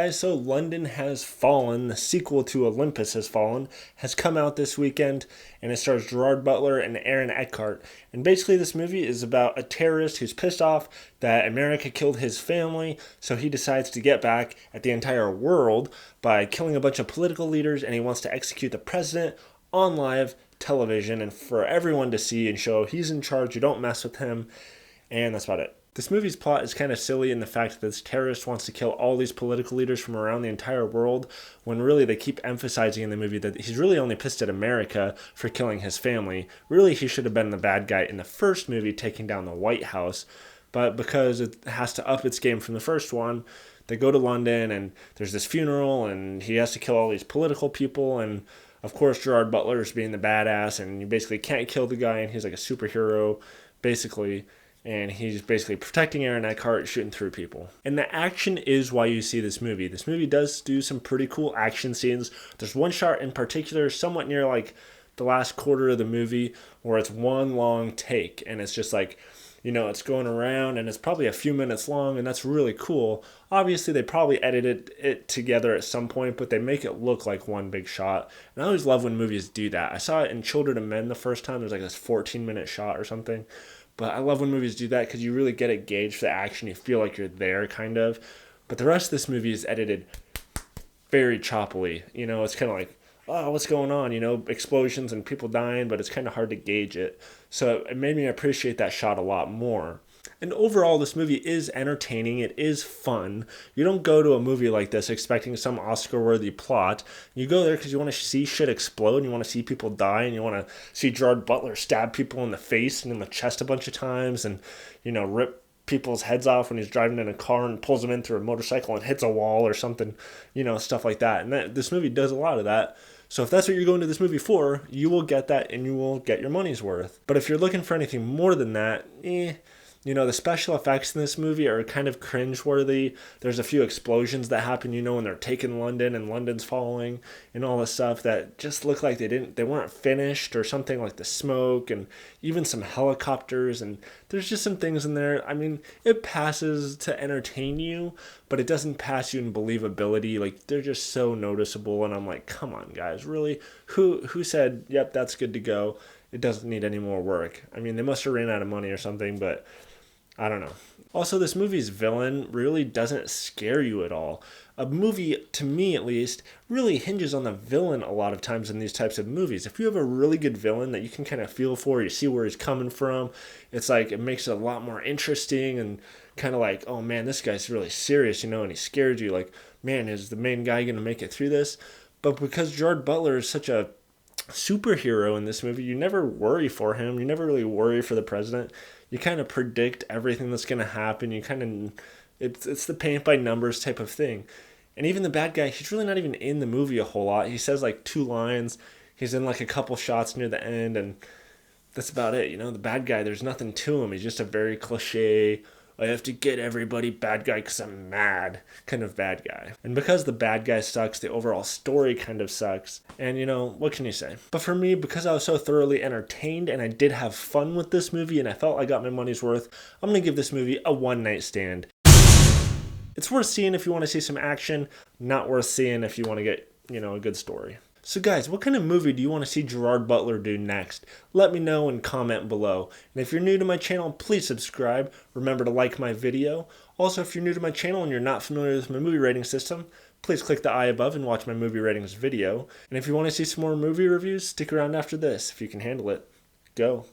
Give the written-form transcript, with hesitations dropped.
guys, so London Has Fallen, the sequel to Olympus Has Fallen, has come out this weekend, and it stars Gerard Butler and Aaron Eckhart. And basically, this movie is about a terrorist who's pissed off that America killed his family, so he decides to get back at the entire world by killing a bunch of political leaders, and he wants to execute the president on live television and for everyone to see and show he's in charge, you don't mess with him, and that's about it. This movie's plot is kind of silly in the fact that this terrorist wants to kill all these political leaders from around the entire world, when really they keep emphasizing in the movie that he's really only pissed at America for killing his family. Really, he should have been the bad guy in the first movie, taking down the White House, but because it has to up its game from the first one, they go to London and there's this funeral and he has to kill all these political people, and of course Gerard Butler is being the badass, and you basically can't kill the guy, and he's like a superhero, basically. And he's basically protecting Aaron Eckhart, shooting through people. And the action is why you see this movie. This movie does do some pretty cool action scenes. There's one shot in particular, somewhat near like the last quarter of the movie, where it's one long take. And it's just like, it's going around and it's probably a few minutes long, and that's really cool. Obviously, they probably edited it together at some point, but they make it look like one big shot. And I always love when movies do that. I saw it in Children of Men the first time. There's like this 14-minute shot or something. But I love when movies do that because you really get a gauge for the action. You feel like you're there, kind of. But the rest of this movie is edited very choppily. It's kind of like, oh, what's going on? Explosions and people dying, but it's kind of hard to gauge it. So it made me appreciate that shot a lot more. And overall, this movie is entertaining. It is fun. You don't go to a movie like this expecting some Oscar-worthy plot. You go there because you want to see shit explode, and you want to see people die, and you want to see Gerard Butler stab people in the face and in the chest a bunch of times, and, rip people's heads off when he's driving in a car and pulls them in through a motorcycle and hits a wall or something, stuff like that. And this movie does a lot of that. So if that's what you're going to this movie for, you will get that, and you will get your money's worth. But if you're looking for anything more than that, the special effects in this movie are kind of cringeworthy. There's a few explosions that happen, when they're taking London and London's falling and all this stuff that just look like they weren't finished, or something like the smoke and even some helicopters. And there's just some things in there. I mean, it passes to entertain you, but it doesn't pass you in believability. Like, they're just so noticeable. And I'm like, come on, guys, really? Who said, yep, that's good to go? It doesn't need any more work. I mean, they must have ran out of money or something, but I don't know. Also, this movie's villain really doesn't scare you at all. A movie, to me at least, really hinges on the villain a lot of times in these types of movies. If you have a really good villain that you can kind of feel for, you see where he's coming from, it's like it makes it a lot more interesting, and kind of like, oh man, this guy's really serious, and he scared you. Like, man, is the main guy going to make it through this? But because Gerard Butler is such a superhero in this movie, you never worry for him. You never really worry for the president. You kind of predict everything that's going to happen. It's the paint by numbers type of thing. And even the bad guy, he's really not even in the movie a whole lot. He says like 2 lines. He's in like a couple shots near the end, and that's about it. The bad guy, there's nothing to him. He's just a very cliche, I have to get everybody bad guy because I'm mad kind of bad guy. And because the bad guy sucks, the overall story kind of sucks. And what can you say? But for me, because I was so thoroughly entertained and I did have fun with this movie and I felt I got my money's worth, I'm going to give this movie a one-night stand. It's worth seeing if you want to see some action, not worth seeing if you want to get, a good story. So guys, what kind of movie do you want to see Gerard Butler do next? Let me know and comment below. And if you're new to my channel, please subscribe. Remember to like my video. Also, if you're new to my channel and you're not familiar with my movie rating system, please click the eye above and watch my movie ratings video. And if you want to see some more movie reviews, stick around after this if you can handle it. Go.